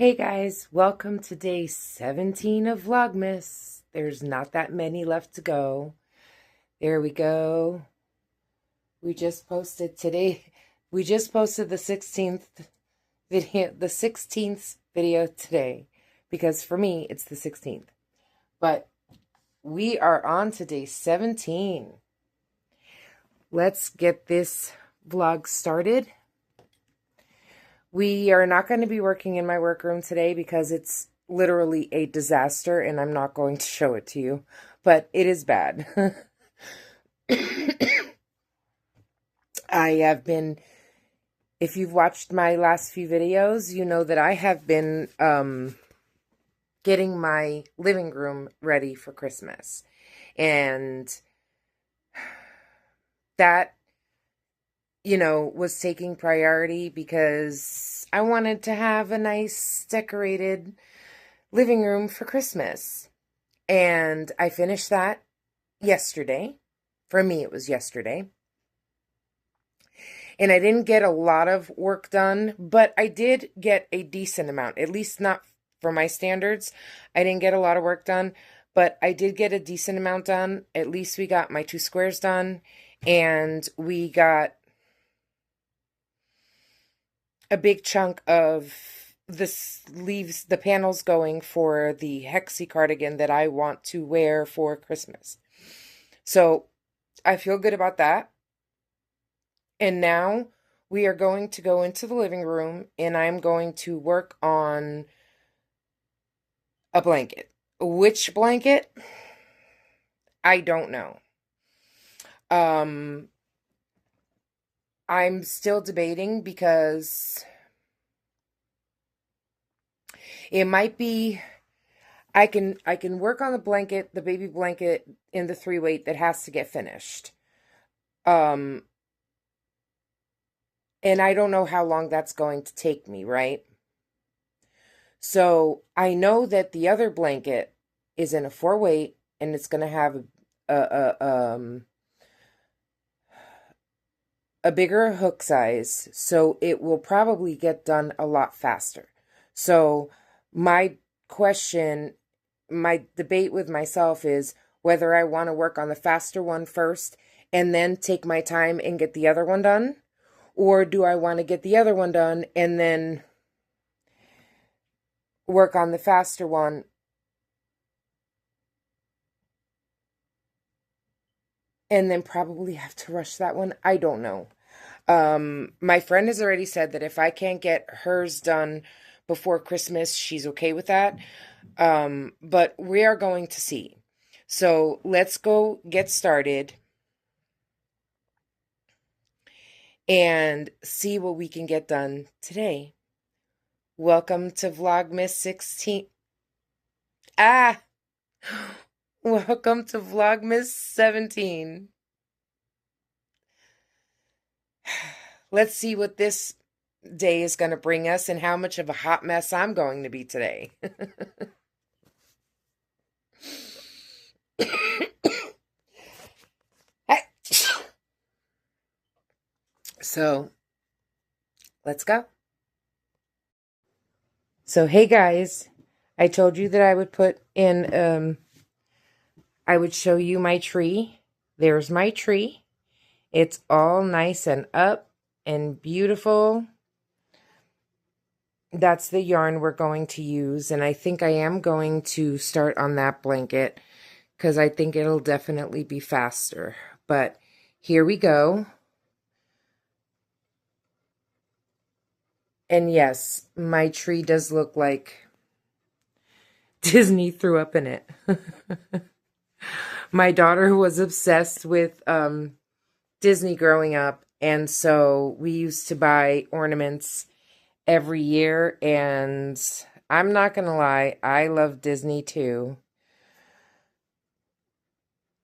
Hey guys, welcome to day 17 of Vlogmas. There's not that many left to go. There we go. We just posted today. We just posted the 16th video today because for me it's the 16th. But we are on to day 17. Let's get this vlog started. We are not going to be working in my workroom today because it's literally a disaster and I'm not going to show it to you, but it is bad. I have been, if you've watched my last few videos, you know that I have been getting my living room ready for Christmas. And that was taking priority because I wanted to have a nice decorated living room for Christmas. And I finished that yesterday. For me, it was yesterday. And I didn't get a lot of work done, but I did get a decent amount, at least not for my standards. I didn't get a lot of work done, but I did get a decent amount done. At least we got my 2 squares done, and we got a big chunk of the sleeves, the panels going for the Hexie cardigan that I want to wear for Christmas. So I feel good about that. And now we are going to go into the living room and I'm going to work on a blanket. Which blanket? I don't know. I'm still debating because it might be, I can work on the blanket, the baby blanket in the 3-weight that has to get finished. And I don't know how long that's going to take me, right? So I know that the other blanket is in a 4-weight and it's going to have a bigger hook size, so it will probably get done a lot faster. So my debate with myself is whether I want to work on the faster one first and then take my time and get the other one done, or do I want to get the other one done and then work on the faster one and then probably have to rush that one. I don't know. My friend has already said that if I can't get hers done before Christmas, she's okay with that. But we are going to see. So let's go get started and see what we can get done today. Welcome to Vlogmas 16. Welcome to Vlogmas 17. Let's see what this day is going to bring us and how much of a hot mess I'm going to be today. So, let's go. So, hey guys, I told you that I would put in, I would show you my tree. There's my tree. It's all nice and up and beautiful. That's the yarn we're going to use, and I think I am going to start on that blanket because I think it'll definitely be faster. But here we go. And yes, my tree does look like Disney threw up in it. My daughter was obsessed with Disney growing up, and so we used to buy ornaments every year, and I'm not gonna lie, I love Disney too.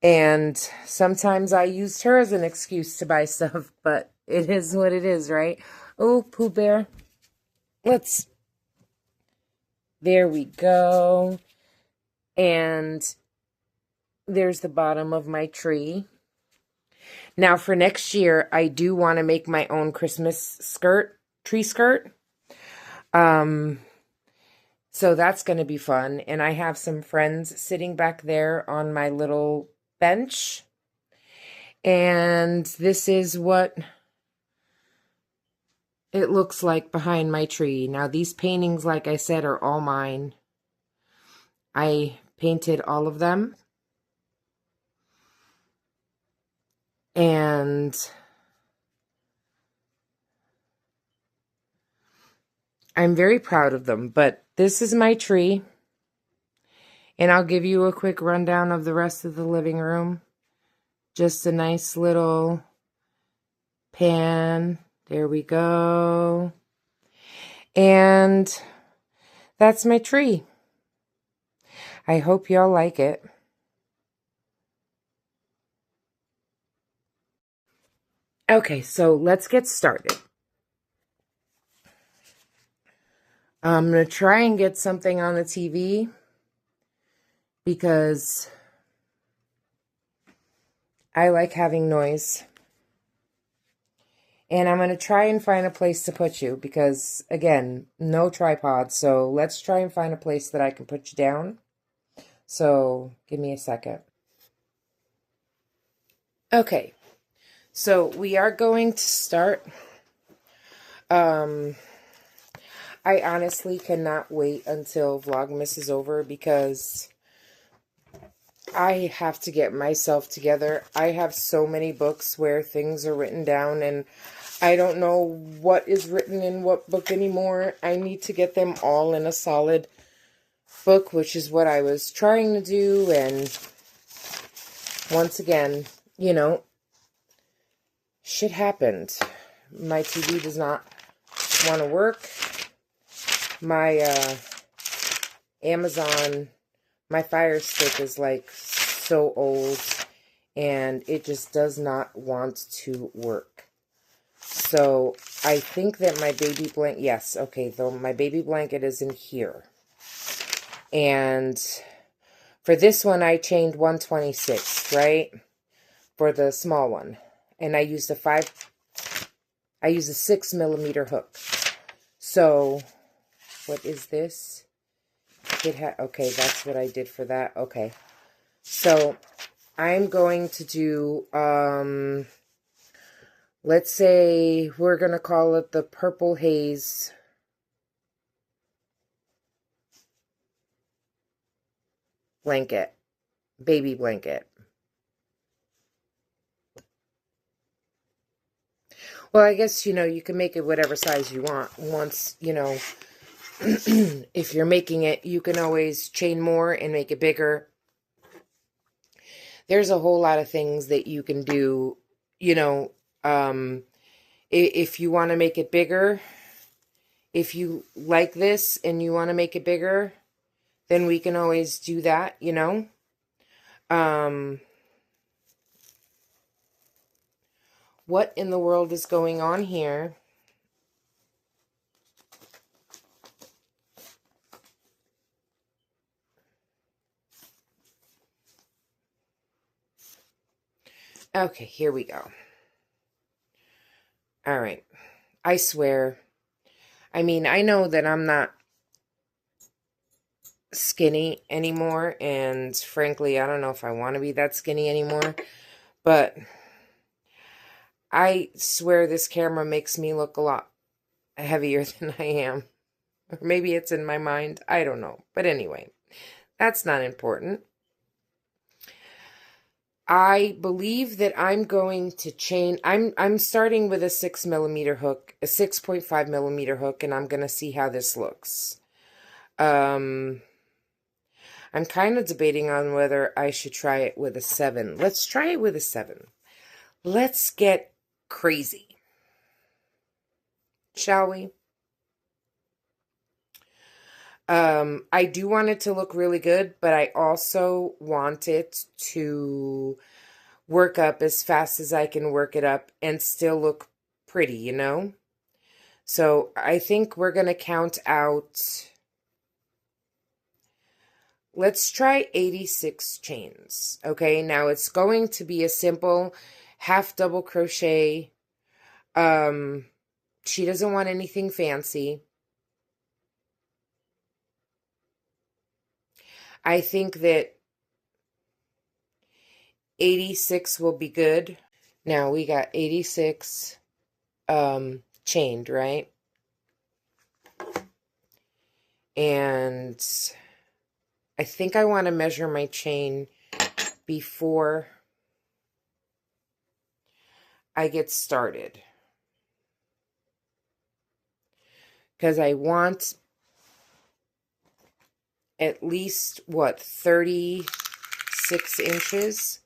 And sometimes I used her as an excuse to buy stuff, but it is what it is, right? Oh, Pooh Bear. There we go. And there's the bottom of my tree. Now for next year, I do want to make my own Christmas tree skirt. So that's going to be fun. And I have some friends sitting back there on my little bench. And this is what it looks like behind my tree. Now, these paintings, like I said, are all mine. I painted all of them. And I'm very proud of them. But this is my tree. And I'll give you a quick rundown of the rest of the living room. Just a nice little pan. There we go. And that's my tree. I hope y'all like it. Okay, so let's get started. I'm going to try and get something on the TV because I like having noise. And I'm going to try and find a place to put you because, again, no tripod. So let's try and find a place that I can put you down. So give me a second. Okay, so we are going to start. I honestly cannot wait until Vlogmas is over because I have to get myself together. I have so many books where things are written down and I don't know what is written in what book anymore. I need to get them all in a solid book, which is what I was trying to do. And once again, you know, shit happened. My TV does not want to work. My Amazon, my Fire Stick is like so old and it just does not want to work. So I think that my baby blanket, yes, okay, though my baby blanket is in here. And for this one, I chained 126, right? For the small one. And I used a 6mm hook. So, what is this? Okay, that's what I did for that. Okay. So, I'm going to do, let's say we're going to call it the Purple Haze blanket, baby blanket. Well, I guess, you know, you can make it whatever size you want. Once, you know, if you're making it, you can always chain more and make it bigger. There's a whole lot of things that you can do, you know, if you want to make it bigger. If you like this and you want to make it bigger, then we can always do that, you know. What in the world is going on here? Okay, here we go. All right. I swear. I mean, I know that I'm not skinny anymore, and frankly, I don't know if I want to be that skinny anymore, but I swear this camera makes me look a lot heavier than I am. Or maybe it's in my mind. I don't know. But anyway, that's not important. I believe that I'm going to chain. I'm starting with a 6mm hook, a 6.5mm hook, and I'm going to see how this looks. I'm kind of debating on whether I should try it with a 7. Let's try it with a 7. Let's get crazy. Shall we? I do want it to look really good, but I also want it to work up as fast as I can work it up and still look pretty, you know? So I think we're going to count out, let's try 86 chains. Okay, now it's going to be a simple half double crochet. She doesn't want anything fancy. I think that 86 will be good. Now we got 86 chained, right? And I think I want to measure my chain before I get started, because I want at least, what, 36 inches?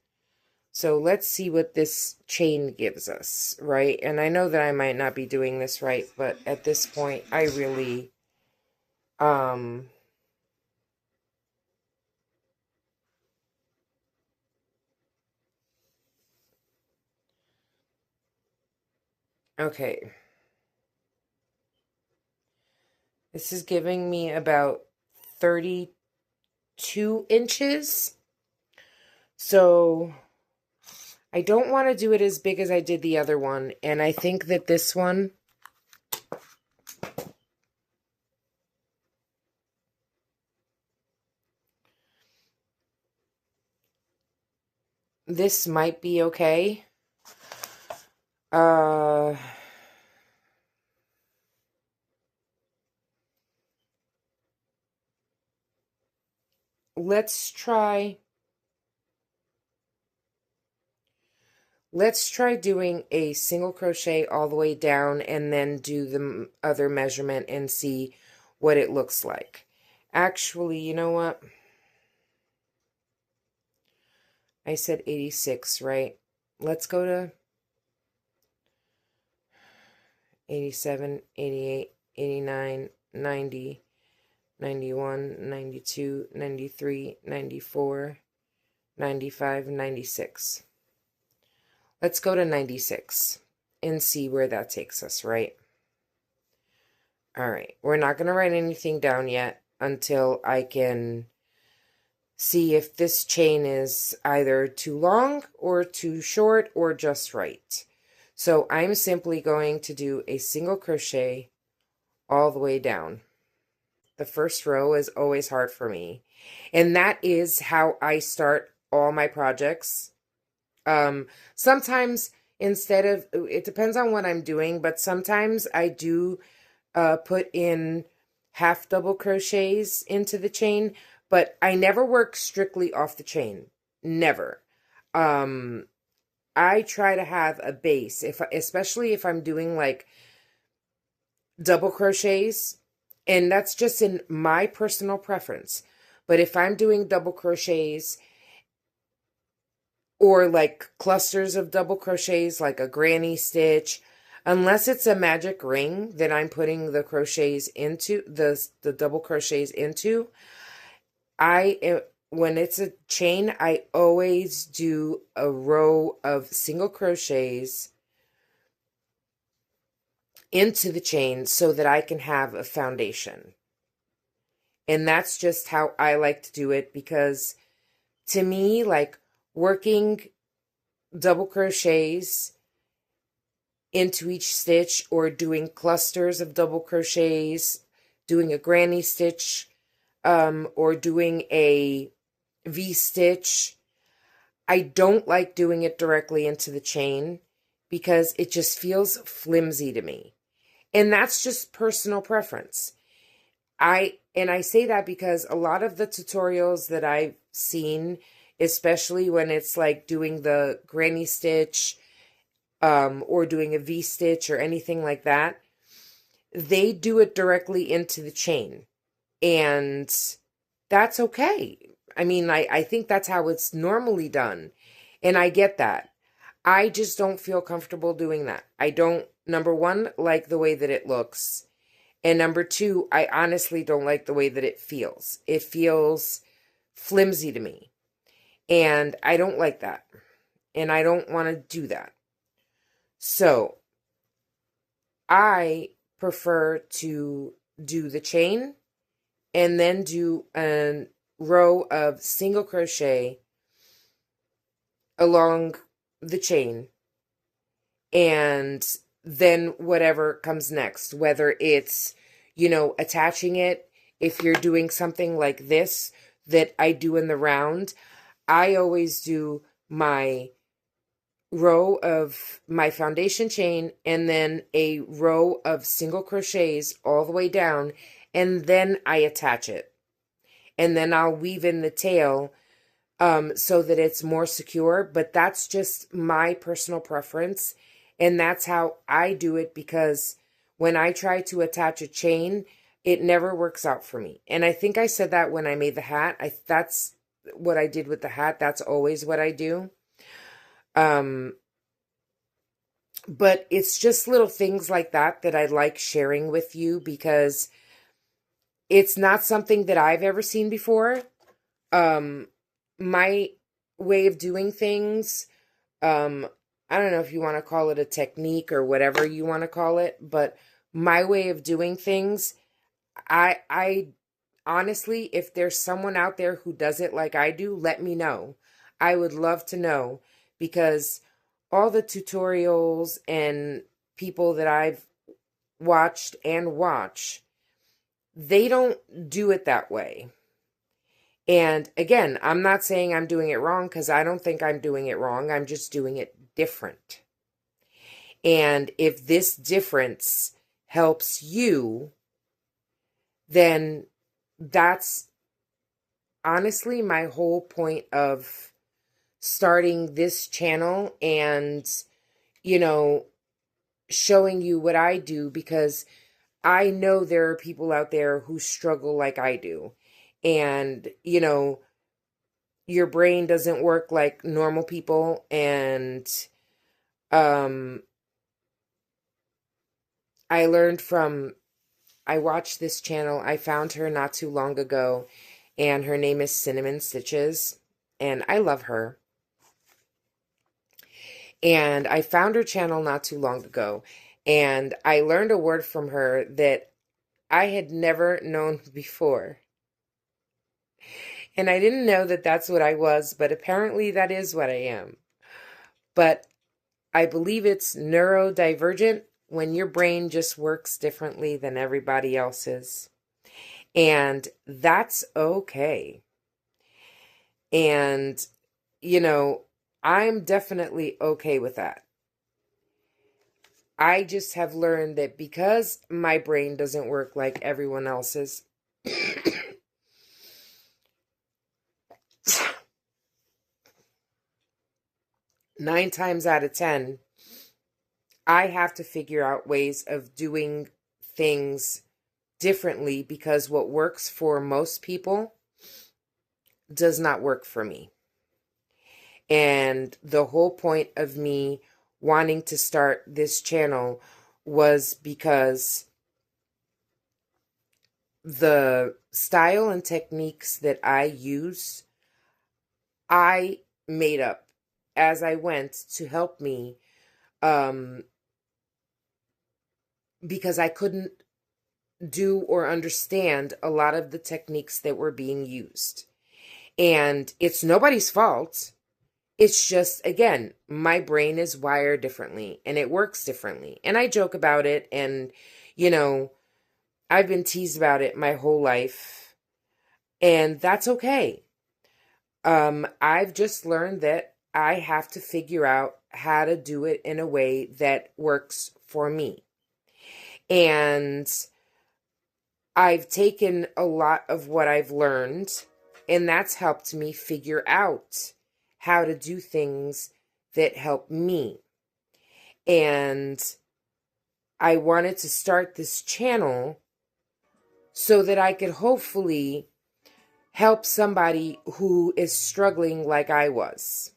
So let's see what this chain gives us, right? And I know that I might not be doing this right, but at this point, I really, okay. This is giving me about 32 inches. So I don't want to do it as big as I did the other one. And I think that this one, this might be okay. Let's try doing a single crochet all the way down and then do the other measurement and see what it looks like. Actually, you know what? I said 86, right? Let's go to 87, 88, 89, 90, 91, 92, 93, 94, 95, 96. Let's go to 96 and see where that takes us, right? All right, we're not going to write anything down yet until I can see if this chain is either too long or too short or just right. So I'm simply going to do a single crochet all the way down. The first row is always hard for me, and that is how I start all my projects. Sometimes instead of, it depends on what I'm doing, but sometimes I do put in half double crochets into the chain, but I never work strictly off the chain. Never. I try to have a base, especially if I'm doing like double crochets, and that's just in my personal preference. But if I'm doing double crochets or like clusters of double crochets, like a granny stitch, unless it's a magic ring that I'm putting the crochets into, the double crochets into, when it's a chain, I always do a row of single crochets into the chain so that I can have a foundation. And that's just how I like to do it, because to me, like, working double crochets into each stitch or doing clusters of double crochets, doing a granny stitch, or doing a V-stitch, I don't like doing it directly into the chain because it just feels flimsy to me. And that's just personal preference. I say that because a lot of the tutorials that I've seen, especially when it's like doing the granny stitch, or doing a V-stitch or anything like that, they do it directly into the chain. And that's okay. I mean, I think that's how it's normally done. And I get that. I just don't feel comfortable doing that. I don't, number one, like the way that it looks. And number two, I honestly don't like the way that it feels. It feels flimsy to me. And I don't like that. And I don't want to do that. So I prefer to do the chain and then do a row of single crochet along the chain, and then whatever comes next, whether it's, attaching it, if you're doing something like this, that I do in the round, I always do my row of my foundation chain and then a row of single crochets all the way down, and then I attach it. And then I'll weave in the tail so that it's more secure, but that's just my personal preference. And that's how I do it, because when I try to attach a chain, it never works out for me. And I think I said that when I made the hat. That's what I did with the hat. That's always what I do. But it's just little things like that that I like sharing with you, because it's not something that I've ever seen before. My way of doing things, I don't know if you want to call it a technique or whatever you want to call it, but my way of doing things, I honestly, if there's someone out there who does it like I do, let me know. I would love to know, because all the tutorials and people that I've watched and watch, they don't do it that way. And again, I'm not saying I'm doing it wrong, because I don't think I'm doing it wrong. I'm just doing it different. And if this difference helps you, then that's honestly my whole point of starting this channel and, showing you what I do, because I know there are people out there who struggle like I do. And, your brain doesn't work like normal people. And I watched this channel. I found her not too long ago, and her name is Cinnamon Stitches, and I love her. And I found her channel not too long ago, and I learned a word from her that I had never known before. And I didn't know that that's what I was, but apparently that is what I am. But I believe it's neurodivergent, when your brain just works differently than everybody else's. And that's okay. And, I'm definitely okay with that. I just have learned that because my brain doesn't work like everyone else's, 9 times out of 10, I have to figure out ways of doing things differently, because what works for most people does not work for me. And the whole point of me wanting to start this channel was because the style and techniques that I use, I made up as I went to help me, because I couldn't do or understand a lot of the techniques that were being used. And it's nobody's fault. It's just, again, my brain is wired differently and it works differently. And I joke about it, and, I've been teased about it my whole life, and that's okay. I've just learned that I have to figure out how to do it in a way that works for me. And I've taken a lot of what I've learned, and that's helped me figure out how to do things that help me. And I wanted to start this channel so that I could hopefully help somebody who is struggling like I was.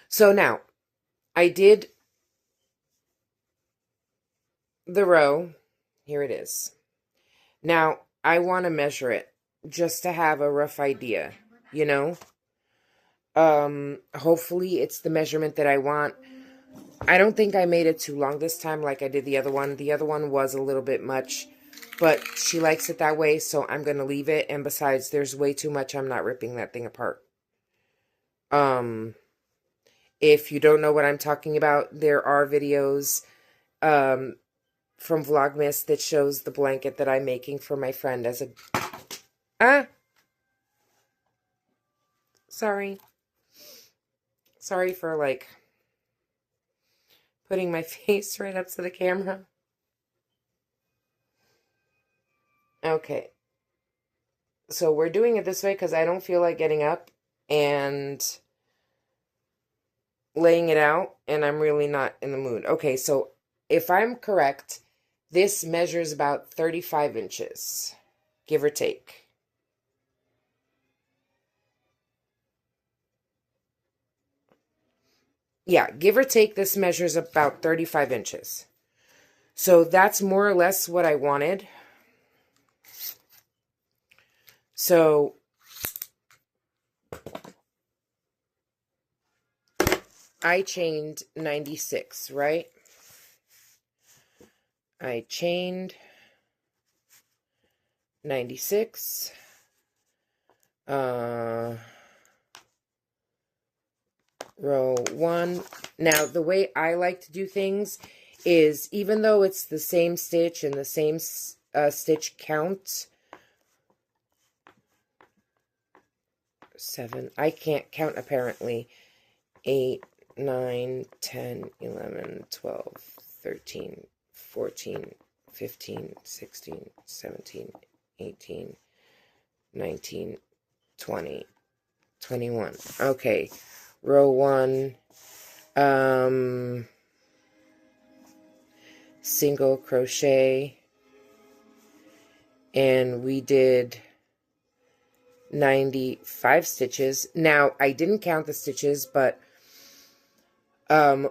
So now, I did the row. Here it is. Now, I want to measure it just to have a rough idea, Hopefully it's the measurement that I want. I don't think I made it too long this time like I did the other one. The other one was a little bit much, but she likes it that way, so I'm going to leave it. And besides, there's way too much. I'm not ripping that thing apart. If you don't know what I'm talking about, there are videos from Vlogmas that shows the blanket that I'm making for my friend as a Ah, sorry. Sorry for, like, putting my face right up to the camera. Okay. So we're doing it this way because I don't feel like getting up and laying it out, and I'm really not in the mood. Okay, so if I'm correct, this measures about 35 inches, give or take. Yeah, give or take, this measures about 35 inches. So that's more or less what I wanted. So I chained 96, right? I chained 96. Row 1. Now, the way I like to do things is, even though it's the same stitch and the same stitch count, 7, I can't count apparently, 8, 9, 10, 11, 12, 13, 14, 15, 16, 17, 18, 19, 20, 21. Okay, row 1, single crochet, and we did 95 stitches. Now, I didn't count the stitches, but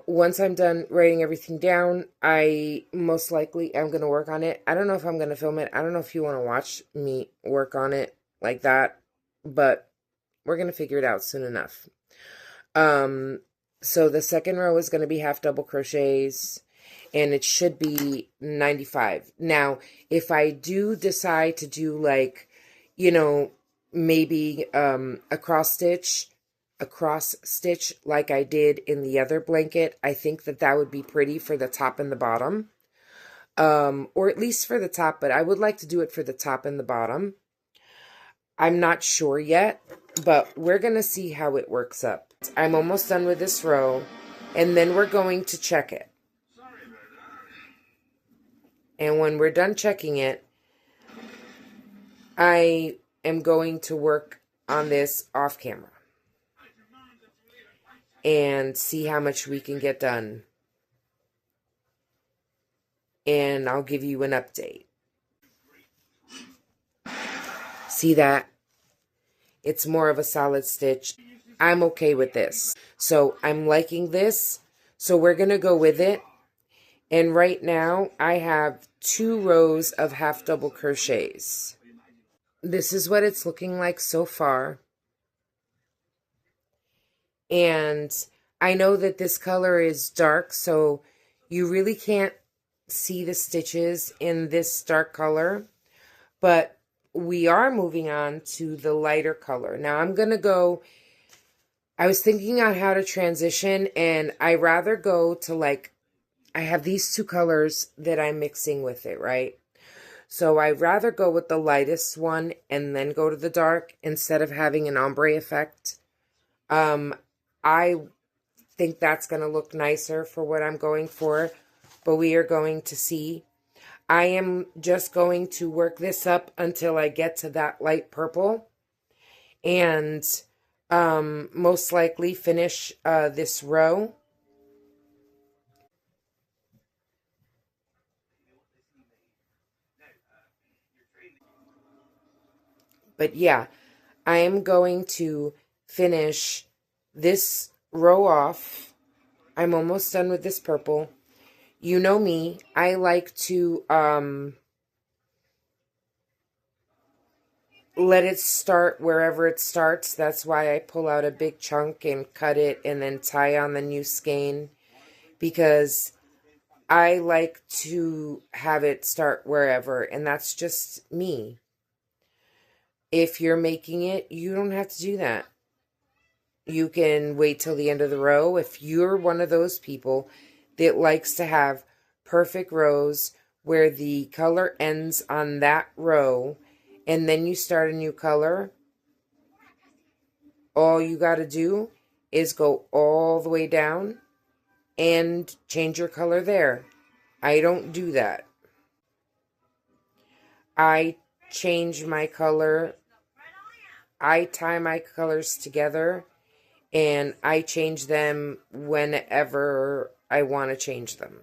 once I'm done writing everything down, I most likely am going to work on it. I don't know if I'm going to film it. I don't know if you want to watch me work on it like that, but we're going to figure it out soon enough. So the second row is going to be half double crochets, and it should be 95. Now, if I do decide to do, like, you know, maybe a cross stitch like I did in the other blanket, I think that that would be pretty for the top and the bottom. Or at least for the top, but I would like to do it for the top and the bottom. I'm not sure yet, but we're going to see how it works up. I'm almost done with this row, and then we're going to check it. And when we're done checking it, I am going to work on this off camera and see how much we can get done. And I'll give you an update. See that? It's more of a solid stitch. I'm okay with this. So I'm liking this. So we're going to go with it. And right now I have 2 rows of half double crochets. This is what it's looking like so far. And I know that this color is dark, so you really can't see the stitches in this dark color. But we are moving on to the lighter color. Now I'm going to go, I was thinking on how to transition, and I rather go to, like, I have these 2 colors that I'm mixing with it, right? So I'd rather go with the lightest one and then go to the dark instead of having an ombre effect. I think that's going to look nicer for what I'm going for, but we are going to see. I am just going to work this up until I get to that light purple, and most likely finish this row. But yeah, I am going to finish this row off. I'm almost done with this purple. You know me, I like to let it start wherever it starts. That's why I pull out a big chunk and cut it and then tie on the new skein, because I like to have it start wherever, and that's just me. If you're making it, you don't have to do that. You can wait till the end of the row. If you're one of those people that likes to have perfect rows where the color ends on that row and then you start a new color, all you got to do is go all the way down and change your color there. I don't do that. I change my color. I tie my colors together and I change them whenever I want to change them.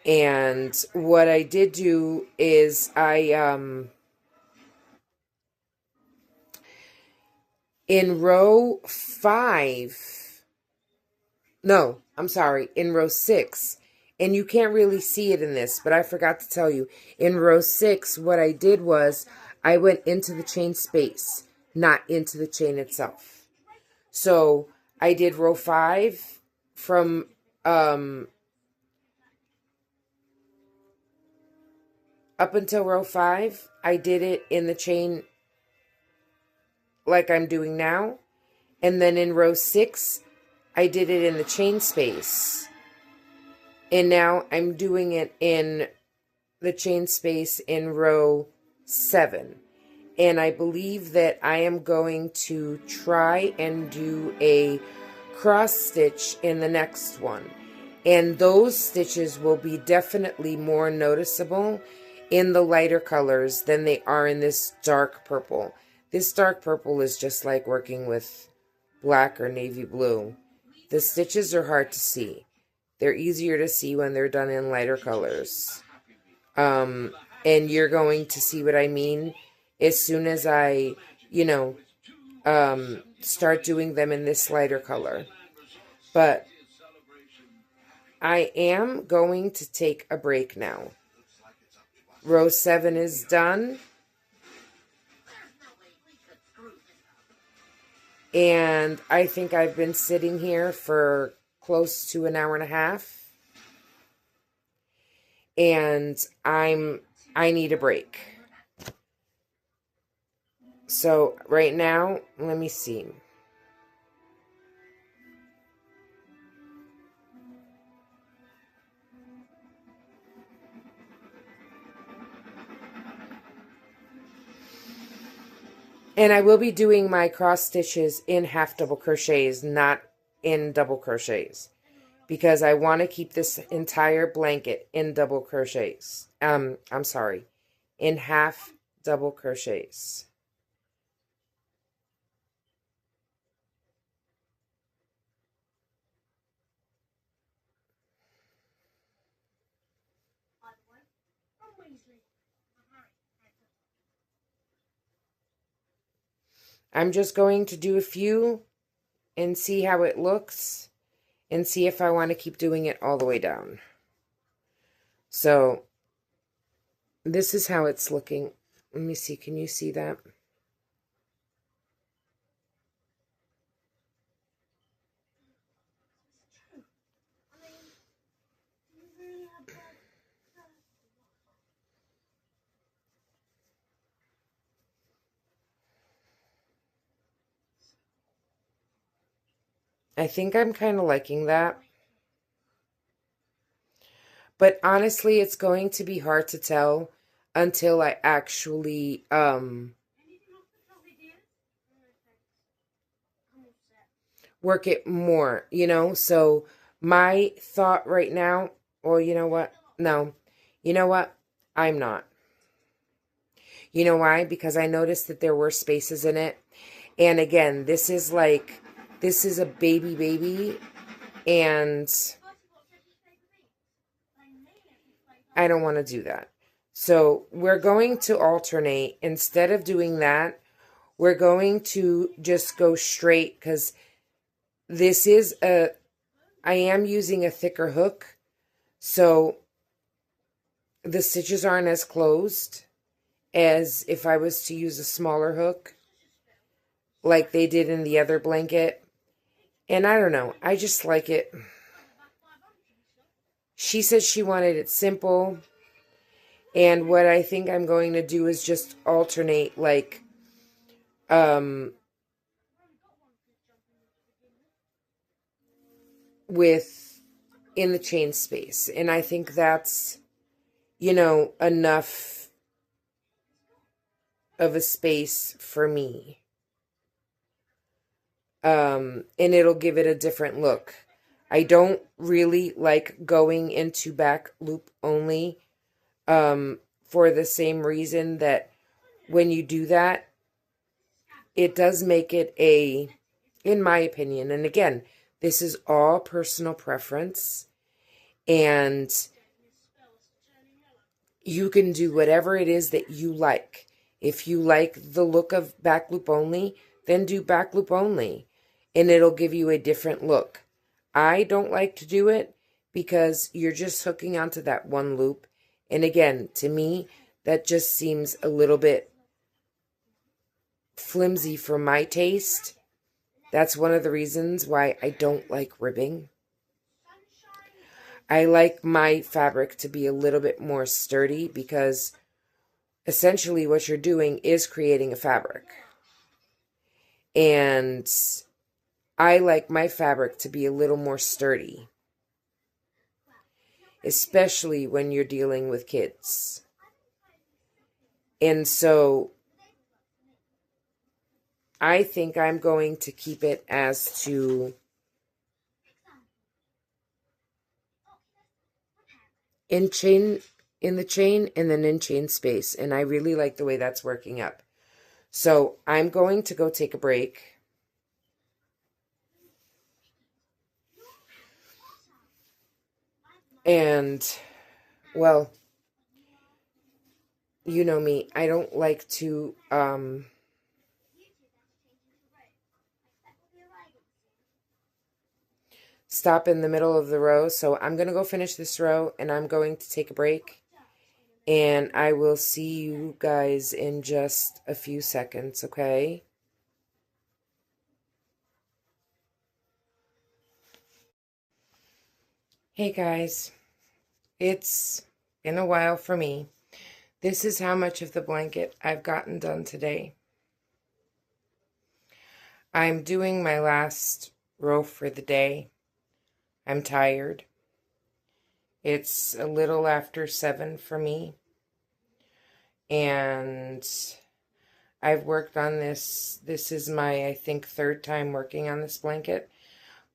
And what I did do is in row 5, no, I'm sorry, in row 6, and you can't really see it in this, but I forgot to tell you, in row 6, what I did was I went into the chain space, not into the chain itself. So I did row 5 from up until row 5, I did it in the chain like I'm doing now. And then in row 6, I did it in the chain space. And now I'm doing it in the chain space in row 7. And I believe that I am going to try and do a cross stitch in the next one. And those stitches will be definitely more noticeable in the lighter colors than they are in this dark purple. This dark purple is just like working with black or navy blue. The stitches are hard to see. They're easier to see when they're done in lighter colors. And you're going to see what I mean as soon as I, start doing them in this lighter color. But I am going to take a break now. Row 7 is done. And I think I've been sitting here for close to an hour and a half. And I need a break. So right now, let me see. And I will be doing my cross stitches in half double crochets, not in double crochets, because I want to keep this entire blanket in double crochets. I'm sorry, in half double crochets. I'm just going to do a few and see how it looks and see if I want to keep doing it all the way down. So this is how it's looking. Let me see. Can you see that? I think I'm kind of liking that. But honestly, it's going to be hard to tell until I actually work it more, So my thought right now, or you know what? No. You know what? I'm not. You know why? Because I noticed that there were spaces in it. And again, this is a baby, and I don't want to do that. So we're going to alternate. Instead of doing that, we're going to just go straight, because I am using a thicker hook, so the stitches aren't as closed as if I was to use a smaller hook like they did in the other blanket. And I don't know, I just like it. She said she wanted it simple. And what I think I'm going to do is just alternate with in the chain space. And I think that's, enough of a space for me. And it'll give it a different look. I don't really like going into back loop only, for the same reason that when you do that, it does make it in my opinion, and again, this is all personal preference, and you can do whatever it is that you like. If you like the look of back loop only, then do back loop only, and it'll give you a different look. I don't like to do it because you're just hooking onto that one loop. And again, to me, that just seems a little bit flimsy for my taste. That's one of the reasons why I don't like ribbing. I like my fabric to be a little bit more sturdy because essentially what you're doing is creating a fabric. And I like my fabric to be a little more sturdy, especially when you're dealing with kids. And so I think I'm going to keep it as to in the chain and then in chain space. And I really like the way that's working up. So I'm going to go take a break. And, well, you know me, I don't like to, stop in the middle of the row. So I'm going to go finish this row and I'm going to take a break. And I will see you guys in just a few seconds, okay? Hey guys, it's been a while for me. This is how much of the blanket I've gotten done today. I'm doing my last row for the day. I'm tired. It's a little after 7 for me. And I've worked on this. This is my, I think, 3rd time working on this blanket.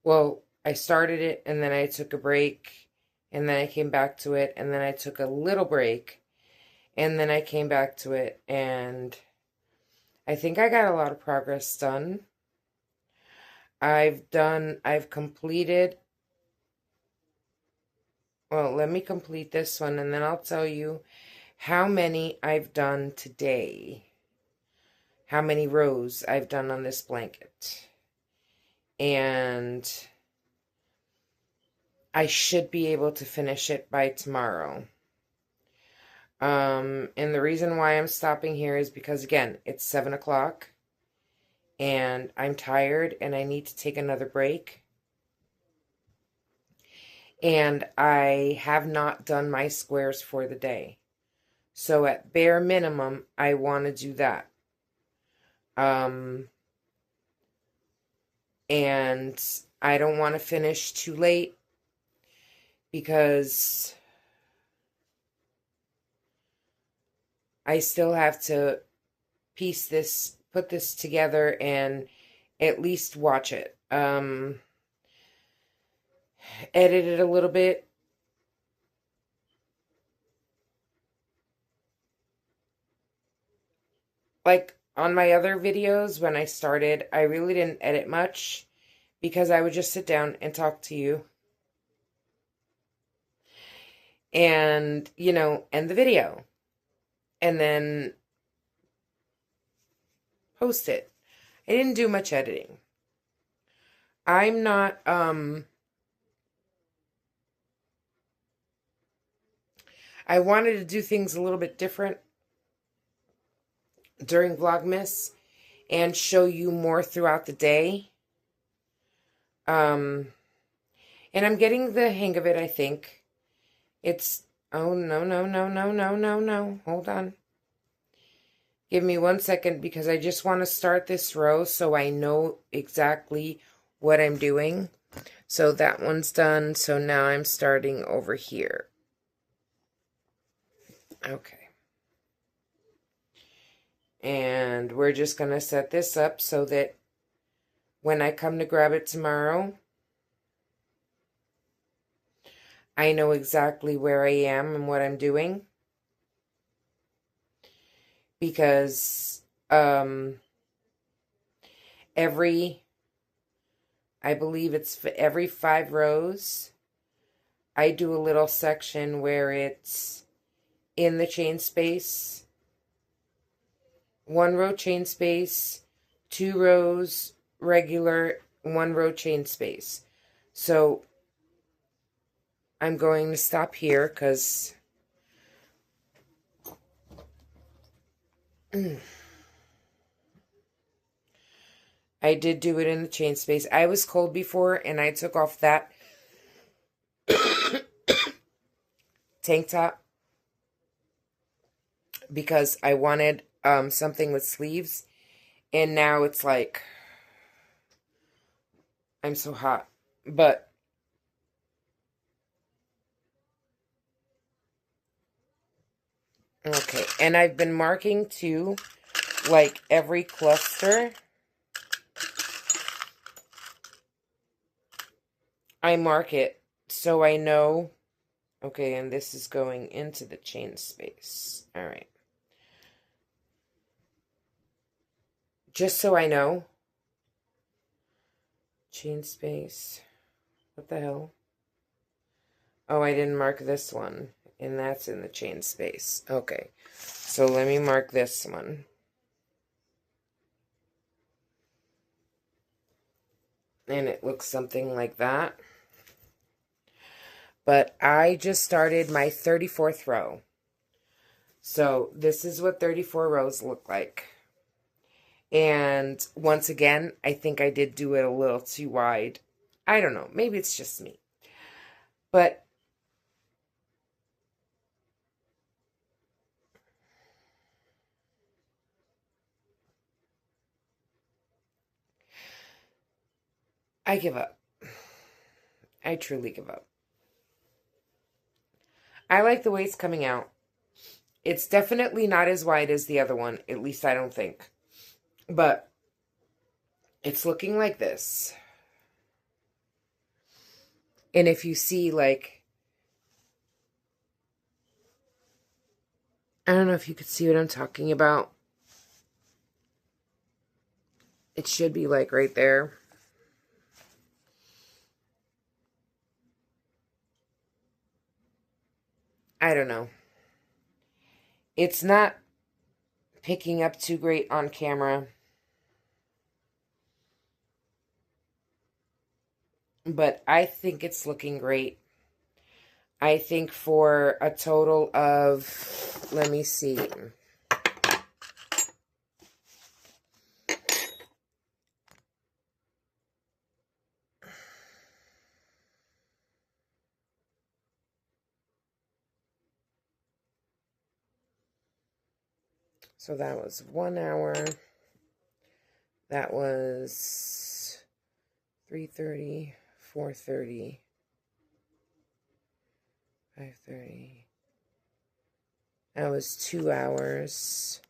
Well, I started it and then I took a break and then I came back to it and then I took a little break and then I came back to it, and I think I got a lot of progress done. I've completed, well, let me complete this one and then I'll tell you how many I've done today. How many rows I've done on this blanket. And I should be able to finish it by tomorrow. And the reason why I'm stopping here is because, again, it's 7 o'clock. And I'm tired and I need to take another break. And I have not done my squares for the day. So at bare minimum, I want to do that. And I don't want to finish too late because I still have to put this together and at least watch it. Edit it a little bit. Like on my other videos, when I started, I really didn't edit much because I would just sit down and talk to you. And, you know, end the video. And then post it. I didn't do much editing. I'm not, I wanted to do things a little bit different during Vlogmas and show you more throughout the day. And I'm getting the hang of it, I think. It's, oh, no. Hold on. Give me 1 second because I just want to start this row so I know exactly what I'm doing. So that one's done. So now I'm starting over here. Okay. And we're just going to set this up so that when I come to grab it tomorrow, I know exactly where I am and what I'm doing. Because I believe it's for every 5 rows, I do a little section where it's in the chain space, 1 row chain space, 2 rows regular, 1 row chain space. So I'm going to stop here because I did do it in the chain space. I was cold before and I took off that tank top because I wanted something with sleeves, and now it's like I'm so hot. But okay, and I've been marking too, like every cluster. I mark it so I know. Okay, and this is going into the chain space. All right. Just so I know. Chain space. What the hell? Oh, I didn't mark this one. And that's in the chain space. Okay. So let me mark this one. And it looks something like that. But I just started my 34th row. So this is what 34 rows look like. And once again, I think I did do it a little too wide. I don't know. Maybe it's just me. But I give up. I truly give up. I like the way it's coming out. It's definitely not as wide as the other one. At least I don't think. But it's looking like this. And if you see, like, I don't know if you could see what I'm talking about. It should be like right there. I don't know. It's not picking up too great on camera. But I think it's looking great. I think for a total of, let me see. So that was 1 hour. That was 3:30, 4:30, 5:30. That was 2 hours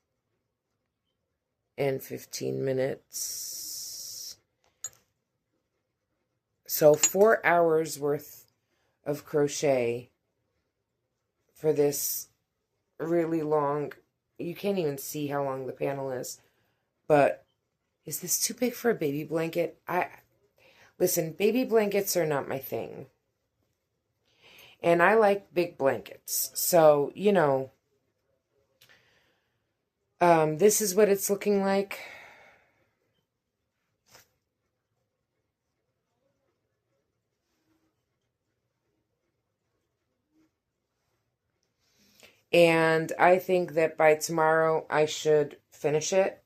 and 15 minutes. So 4 hours worth of crochet for this really long. You can't even see how long the panel is. But is this too big for a baby blanket? Listen, baby blankets are not my thing. And I like big blankets. So, you know, this is what it's looking like. And I think that by tomorrow I should finish it.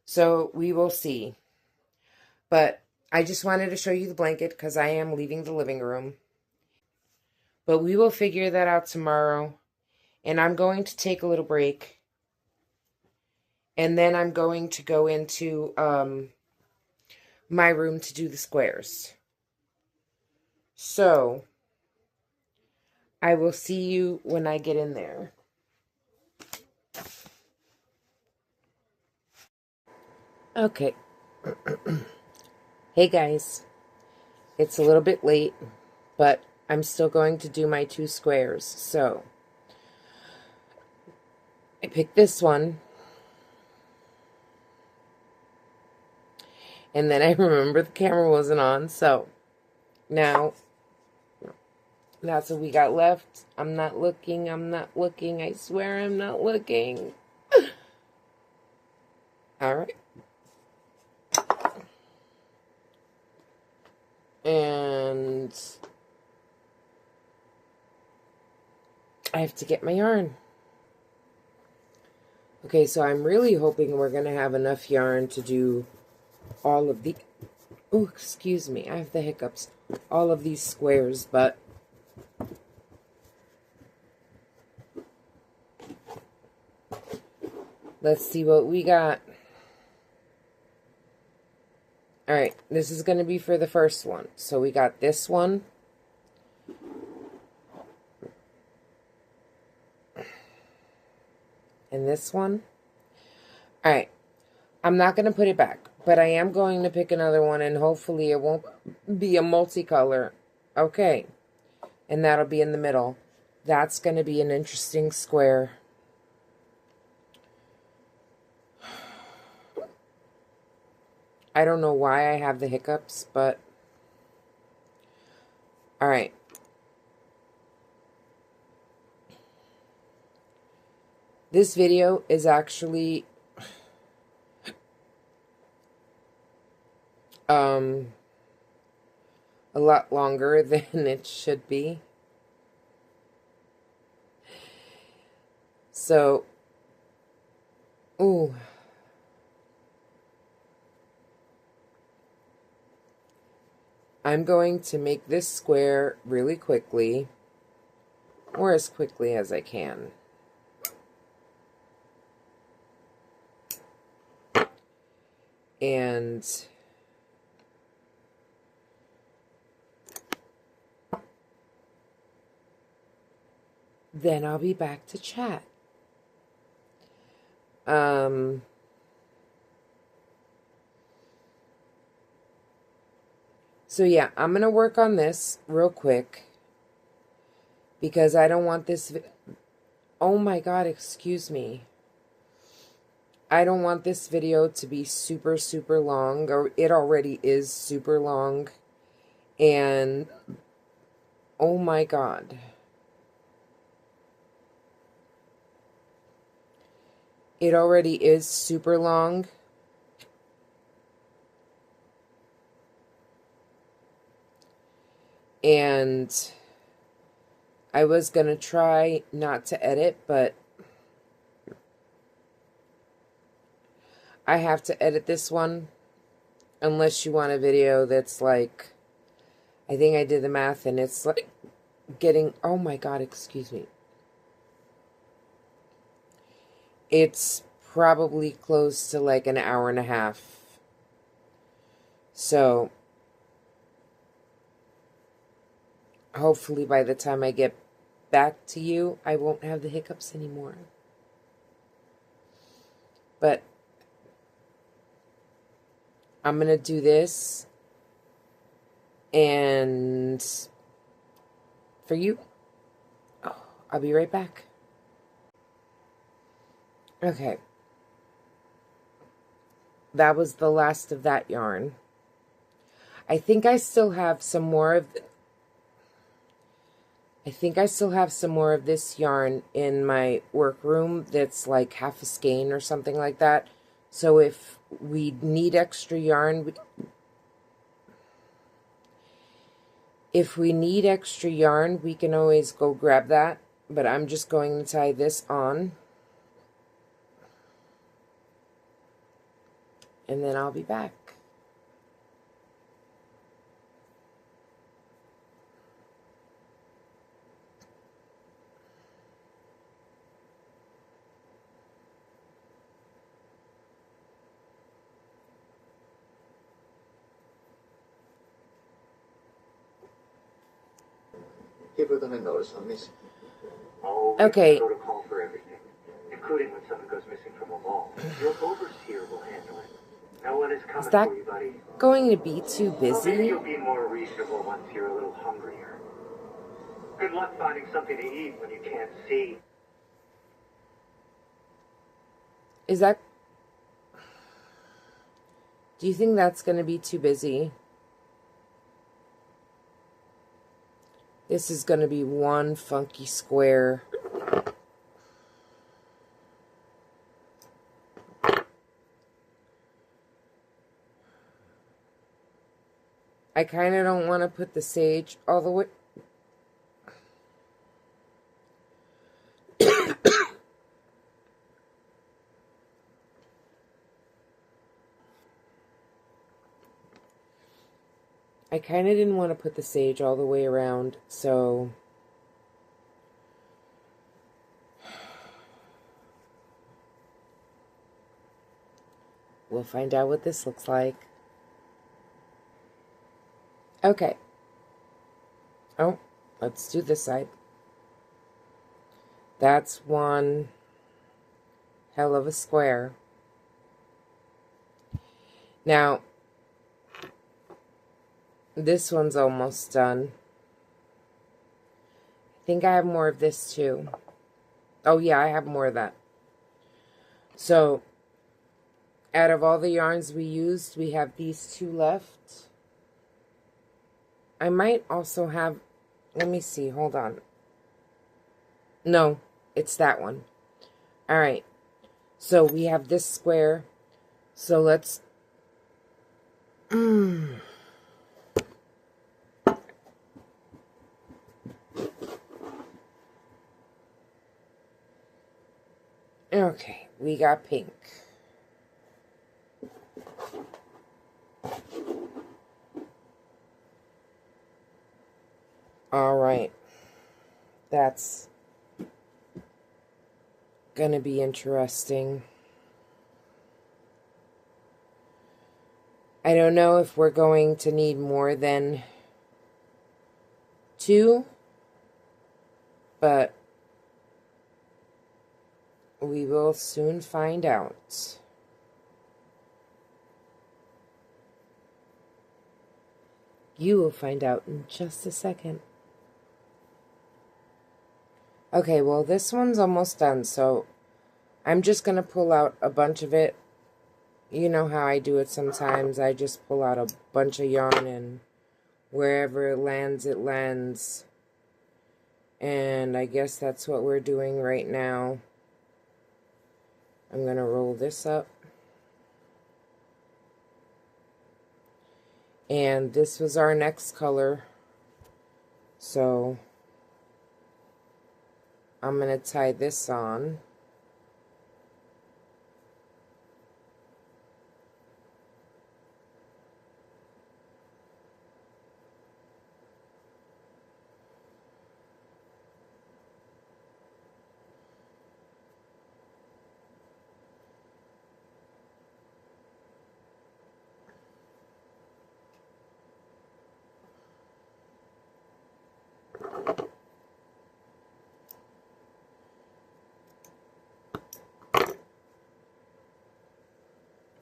So we will see. But I just wanted to show you the blanket because I am leaving the living room. But we will figure that out tomorrow. And I'm going to take a little break. And then I'm going to go into my room to do the squares. So I will see you when I get in there. Okay. Hey guys, it's a little bit late, but I'm still going to do my 2 squares. So I picked this one, and then I remember the camera wasn't on, so now that's what we got left. I'm not looking, I swear I'm not looking. Alright. And I have to get my yarn. Okay, so I'm really hoping we're going to have enough yarn to do all of the... Oh, excuse me, I have the hiccups. All of these squares, but... Let's see what we got. Alright, this is going to be for the first one. So we got this one. And this one. Alright, I'm not going to put it back, but I am going to pick another one, and hopefully it won't be a multicolor. Okay, and that'll be in the middle. That's going to be an interesting square. I don't know why I have the hiccups, but... Alright. This video is actually... a lot longer than it should be. So... Ooh... I'm going to make this square really quickly, or as quickly as I can. And then I'll be back to chat. So yeah, I'm going to work on this real quick because I don't want this... Oh my god, excuse me. I don't want this video to be super, super long, or it already is super long. And oh my god. It already is super long. And I was going to try not to edit, but I have to edit this one unless you want a video that's like, I think I did the math and it's like getting, oh my god, excuse me. It's probably close to like an hour and a half. So hopefully by the time I get back to you, I won't have the hiccups anymore. But I'm going to do this. And for you, I'll be right back. Okay. That was the last of that yarn. I think I still have some more of... I think I still have some more of this yarn in my workroom that's like half a skein or something like that. So if we need extra yarn, we can always go grab that. But I'm just going to tie this on. And then I'll be back. People are going to notice on this. Oh, we have Okay. protocol for everything, including when someone goes missing from a mall. Your overseer will handle it. No one is Is coming that for you, buddy. going to be too Well, maybe busy? you'll be more reasonable once you're a little hungrier. Good luck finding something to eat when you can't see. Is that... Do you think that's going to be too busy? This is going to be one funky square. I kind of don't want to put the sage all the way... I kind of didn't want to put the sage all the way around, so... We'll find out what this looks like. Okay. Oh, let's do this side. That's one hell of a square. Now, this one's almost done. I think I have more of this too. Oh yeah, I have more of that. So, out of all the yarns we used, we have these two left. I might also have... Let me see, hold on. No, it's that one. Alright, so we have this square. So let's... Okay, we got pink. Alright. That's gonna be interesting. I don't know if we're going to need more than 2, but we will soon find out. You will find out in just a second. Okay, well, this one's almost done, so I'm just going to pull out a bunch of it. You know how I do it sometimes. I just pull out a bunch of yarn, and wherever it lands, it lands. And I guess that's what we're doing right now. I'm going to roll this up. And this was our next color. So I'm going to tie this on.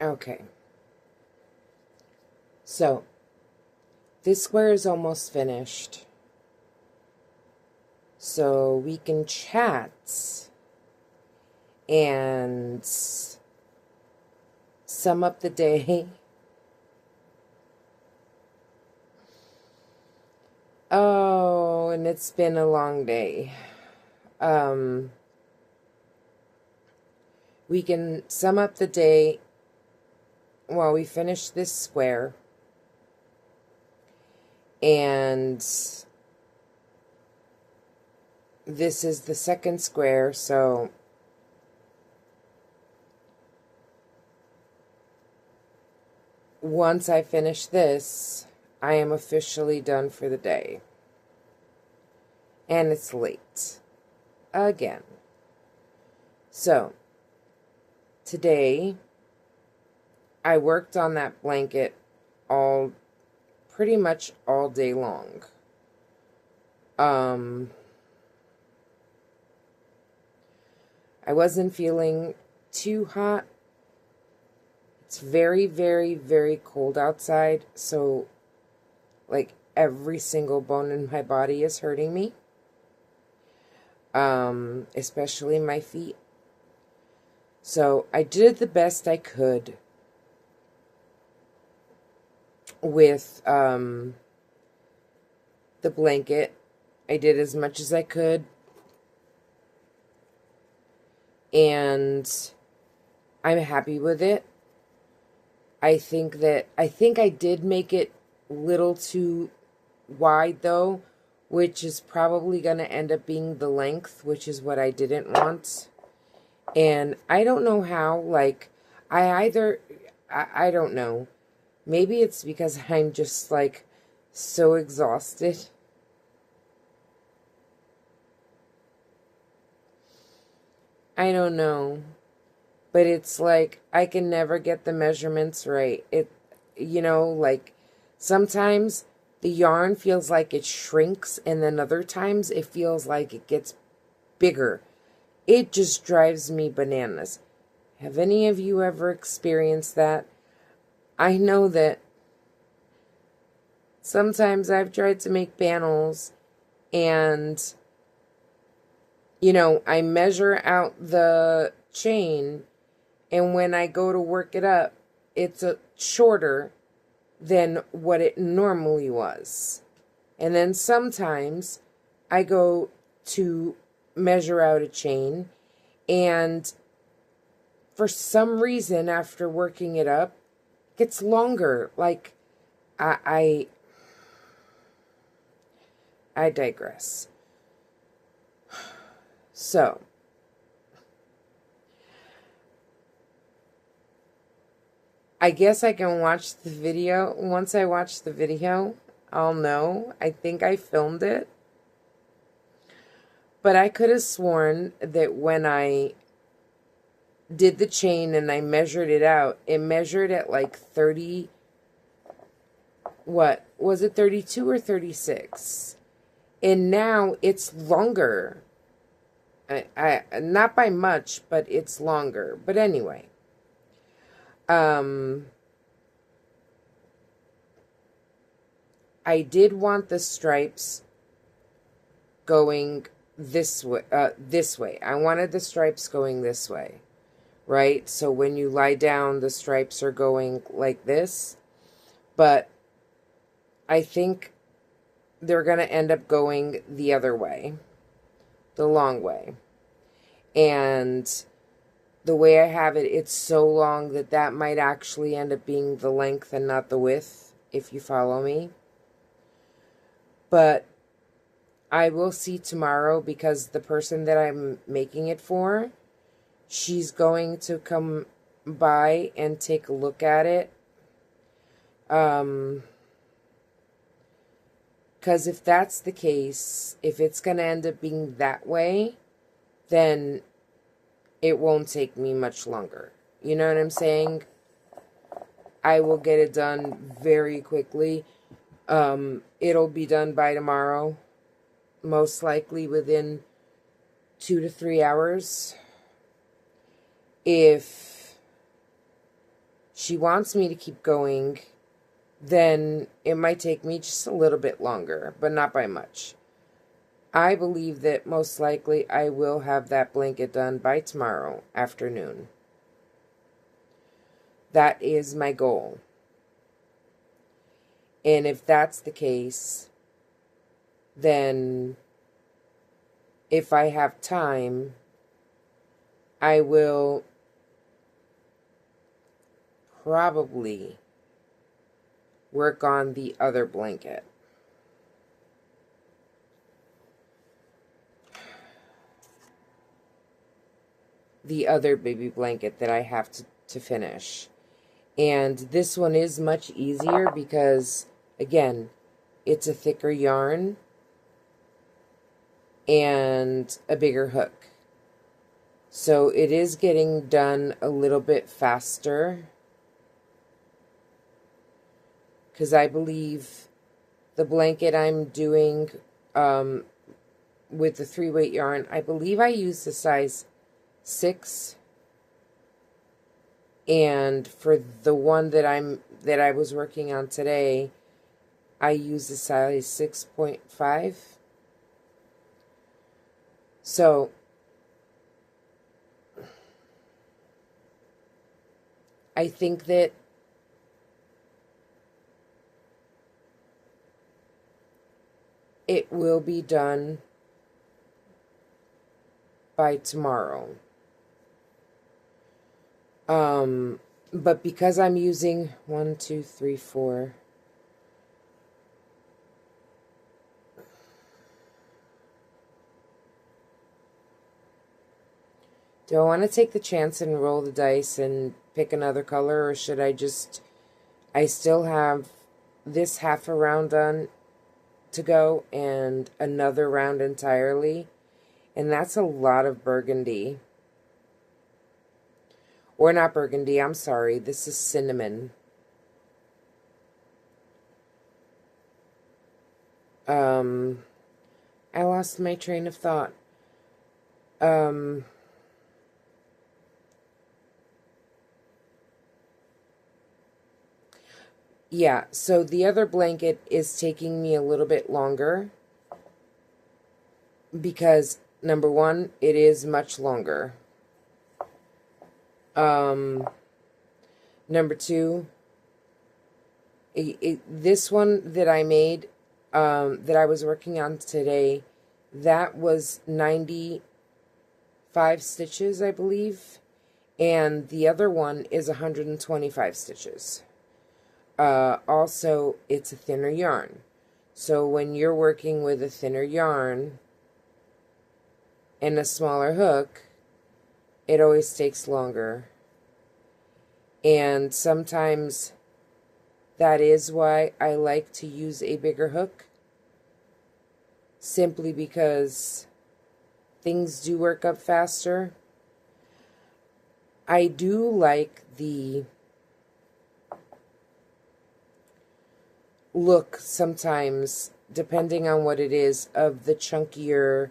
Okay. So, this square is almost finished. So, we can chat and sum up the day. Oh, and it's been a long day. We can sum up the day while we finish this square. And this is the second square, so once I finish this, I am officially done for the day. And it's late. Again. So, today, I worked on that blanket pretty much all day long. I wasn't feeling too hot. It's very, very, very cold outside, so like every single bone in my body is hurting me, especially my feet. So I did the best I could with the blanket. I did as much as I could, and I'm happy with it. I think I did make it a little too wide though, which is probably going to end up being the length, which is what I didn't want. And I don't know how, like, I don't know. Maybe it's because I'm just, like, so exhausted. I don't know. But it's like, I can never get the measurements right. Like, sometimes the yarn feels like it shrinks, and then other times it feels like it gets bigger. It just drives me bananas. Have any of you ever experienced that? I know that sometimes I've tried to make panels and, I measure out the chain, and when I go to work it up, it's shorter than what it normally was. And then sometimes I go to measure out a chain, and for some reason, after working it up, it gets longer. Like, I digress. So, I guess I can watch the video. Once I watch the video, I'll know. I think I filmed it. But I could have sworn that when I did the chain and I measured it out, it measured at like 30, what? Was it 32 or 36? And now it's longer. I not by much, but it's longer. But anyway. I did want the stripes going this way. I wanted the stripes going this way, right? So when you lie down, the stripes are going like this. But I think they're going to end up going the other way, the long way. And the way I have it, it's so long that might actually end up being the length and not the width, if you follow me. But I will see tomorrow, because the person that I'm making it for, she's going to come by and take a look at it. Because if that's the case, if it's going to end up being that way, then it won't take me much longer. You know what I'm saying? I will get it done very quickly. It'll be done by tomorrow. Most likely within 2 to 3 hours. If she wants me to keep going, then it might take me just a little bit longer, but not by much. I believe that most likely I will have that blanket done by tomorrow afternoon. That is my goal. And if that's the case, then if I have time, I will probably work on the other blanket. The other baby blanket that I have to finish. And this one is much easier because, again, it's a thicker yarn and a bigger hook. So it is getting done a little bit faster, because I believe the blanket I'm doing with the 3-weight yarn. I believe I used the size 6, and for the one that I was working on today, I used the size 6.5. So I think that it will be done by tomorrow. But because I'm using 1, 2, 3, 4. Do I want to take the chance and roll the dice and pick another color, or should I still have this half a round on to go and another round entirely, and that's a lot of burgundy. Or not burgundy, I'm sorry, this is cinnamon. I lost my train of thought. Yeah, so the other blanket is taking me a little bit longer because, number one, it is much longer. Number two, this one that I made, that I was working on today, that was 95 stitches, I believe, and the other one is 125 stitches. Also, it's a thinner yarn. So when you're working with a thinner yarn and a smaller hook, it always takes longer. And sometimes that is why I like to use a bigger hook. Simply because things do work up faster. I do like the look sometimes, depending on what it is, of the chunkier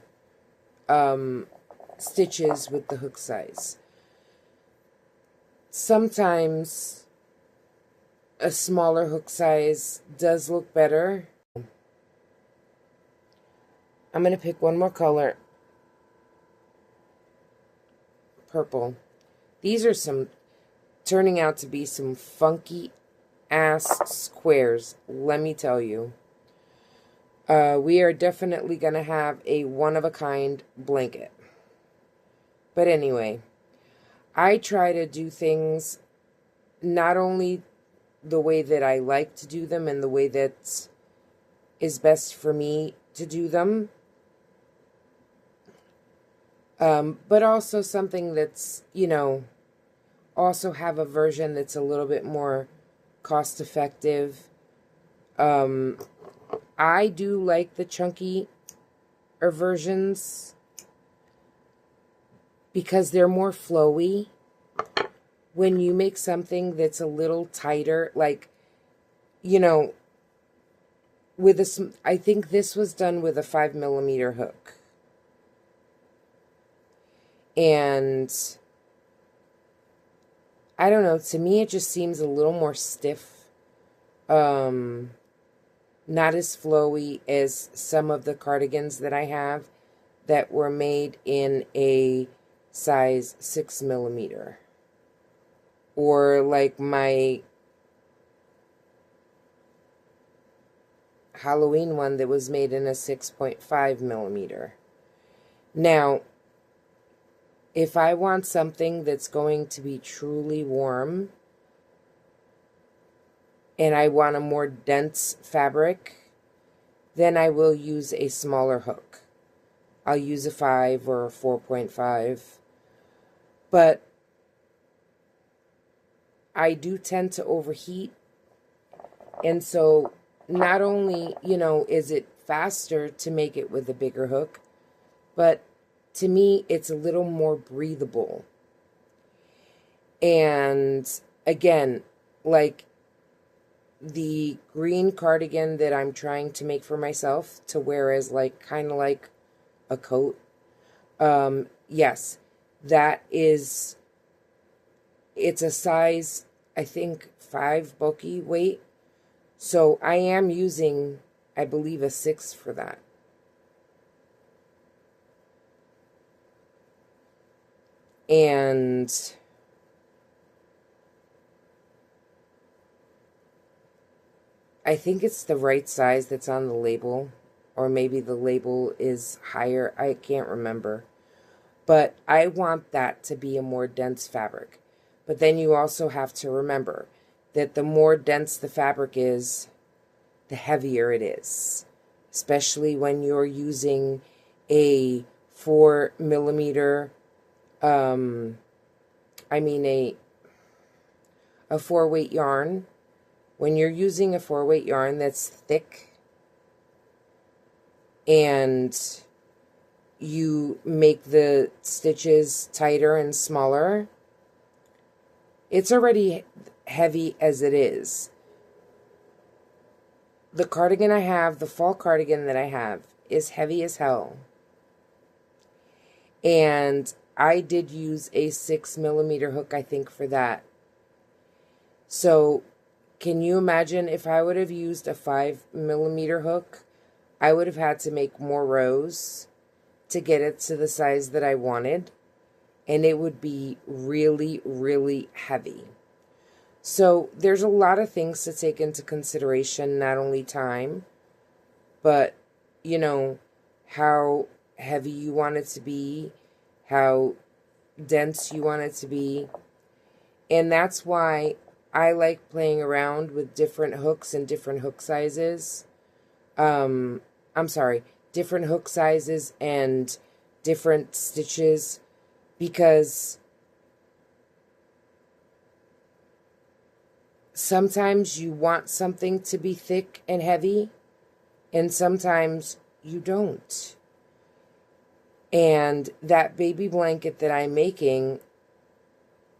stitches with the hook size. Sometimes a smaller hook size does look better. I'm going to pick one more color. Purple. These are turning out to be some funky ass squares, let me tell you. We are definitely going to have a one-of-a-kind blanket. But anyway, I try to do things not only the way that I like to do them and the way that is best for me to do them, but also something that's, also have a version that's a little bit more cost-effective. I do like the chunky versions because they're more flowy. When you make something that's a little tighter, like, I think this was done with a 5mm hook. And I don't know, to me it just seems a little more stiff. Not as flowy as some of the cardigans that I have that were made in a size 6mm. Or like my Halloween one that was made in a 6.5mm. Now, if I want something that's going to be truly warm and I want a more dense fabric, then I will use a smaller hook. I'll use a 5 or a 4.5. But I do tend to overheat. And so not only, is it faster to make it with a bigger hook, but to me, it's a little more breathable. And again, like, the green cardigan that I'm trying to make for myself to wear as like kind of like a coat. Yes, that is, it's a size, I think 5 bulky weight. So I am using, I believe, a 6 for that. And I think it's the right size that's on the label, or maybe the label is higher. I can't remember. But I want that to be a more dense fabric. But then you also have to remember that the more dense the fabric is, the heavier it is. Especially when you're using a 4mm, a 4-weight yarn. When you're using a 4-weight yarn that's thick and you make the stitches tighter and smaller, it's already heavy as it is. The cardigan I have, the fall cardigan that I have, is heavy as hell. And I did use a 6mm hook, I think, for that. So, can you imagine if I would have used a 5mm hook? I would have had to make more rows to get it to the size that I wanted. And it would be really, really heavy. So there's a lot of things to take into consideration, not only time, but, you know, how heavy you want it to be, how dense you want it to be. And that's why I like playing around with different hooks and different hook sizes. Different hook sizes and different stitches, because sometimes you want something to be thick and heavy, and sometimes you don't. And that baby blanket that I'm making,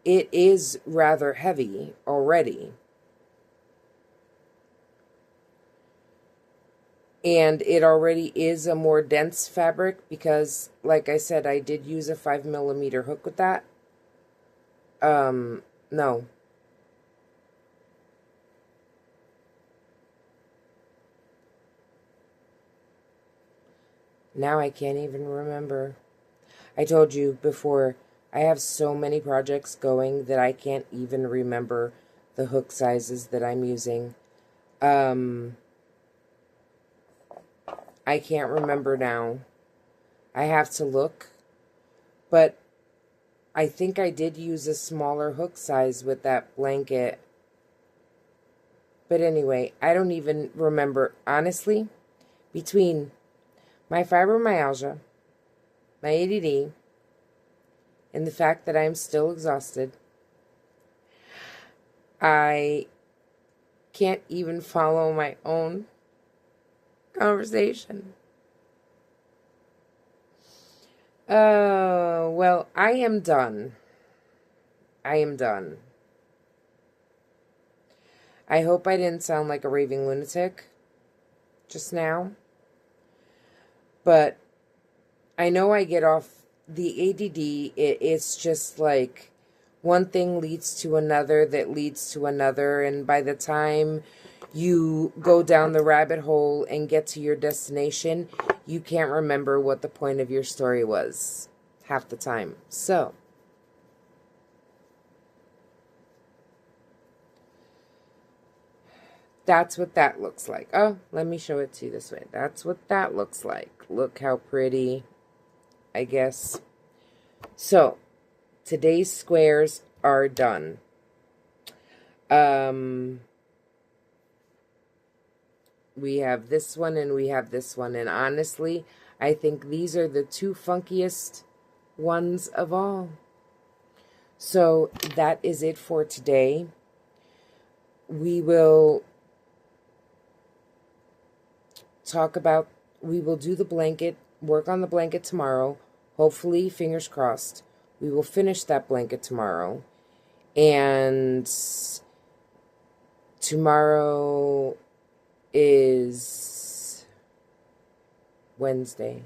it is rather heavy already. And it already is a more dense fabric because, like I said, I did use a 5mm hook with that. No. Now I can't even remember. I told you before, I have so many projects going that I can't even remember the hook sizes that I'm using. I can't remember now. I have to look. But I think I did use a smaller hook size with that blanket. But anyway, I don't even remember. Honestly, between my fibromyalgia, my ADD, and the fact that I'm still exhausted, I can't even follow my own conversation. Well, I am done. I am done. I hope I didn't sound like a raving lunatic just now. But I know I get off the ADD. It's just like one thing leads to another that leads to another. And by the time you go down the rabbit hole and get to your destination, you can't remember what the point of your story was half the time. So, that's what that looks like. Oh, let me show it to you this way. That's what that looks like. Look how pretty, I guess. So, today's squares are done. We have this one and we have this one. And honestly, I think these are the two funkiest ones of all. So, that is it for today. We will we will do the blanket, work on the blanket tomorrow. Hopefully, fingers crossed, we will finish that blanket tomorrow. And Tomorrow is Wednesday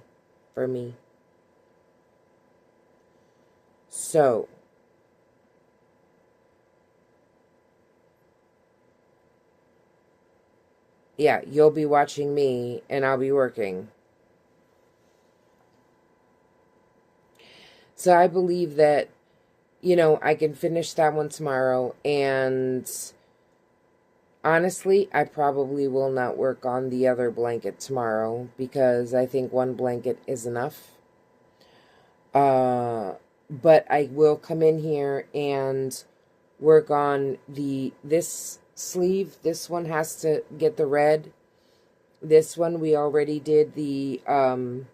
for me. So, yeah, you'll be watching me and I'll be working. So I believe that, you know, I can finish that one tomorrow. And honestly, I probably will not work on the other blanket tomorrow because I think one blanket is enough. But I will come in here and work on this sleeve. This one has to get the red. This one we already did the 4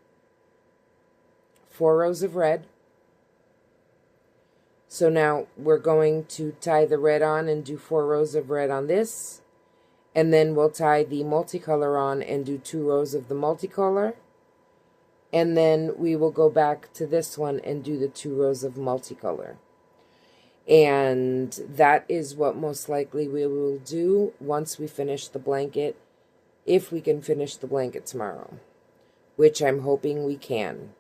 rows of red. So now we're going to tie the red on and do 4 rows of red on this. And then we'll tie the multicolor on and do 2 rows of the multicolor. And then we will go back to this one and do the 2 rows of multicolor. And that is what most likely we will do once we finish the blanket, if we can finish the blanket tomorrow, which I'm hoping we can.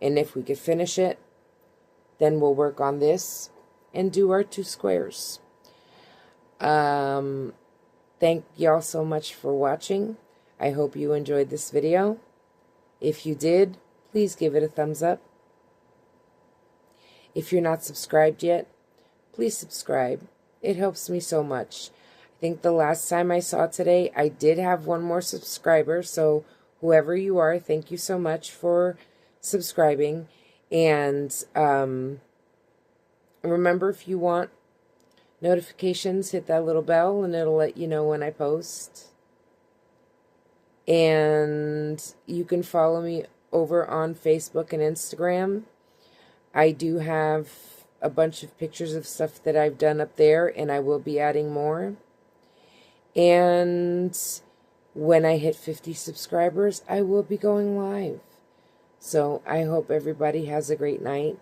And if we could finish it, then we'll work on this and do our 2 squares. Thank y'all so much for watching. I hope you enjoyed this video. If you did, please give it a thumbs up. If you're not subscribed yet, please subscribe. It helps me so much. I think the last time I saw today, I did have 1 more subscriber. So whoever you are, thank you so much for subscribing. And remember, if you want notifications, hit that little bell and it'll let you know when I post. And you can follow me over on Facebook and Instagram. I do have a bunch of pictures of stuff that I've done up there, and I will be adding more. And when I hit 50 subscribers, I will be going live. So I hope everybody has a great night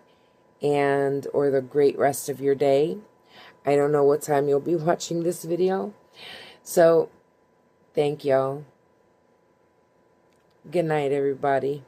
or the great rest of your day. I don't know what time you'll be watching this video. So thank y'all. Good night, everybody.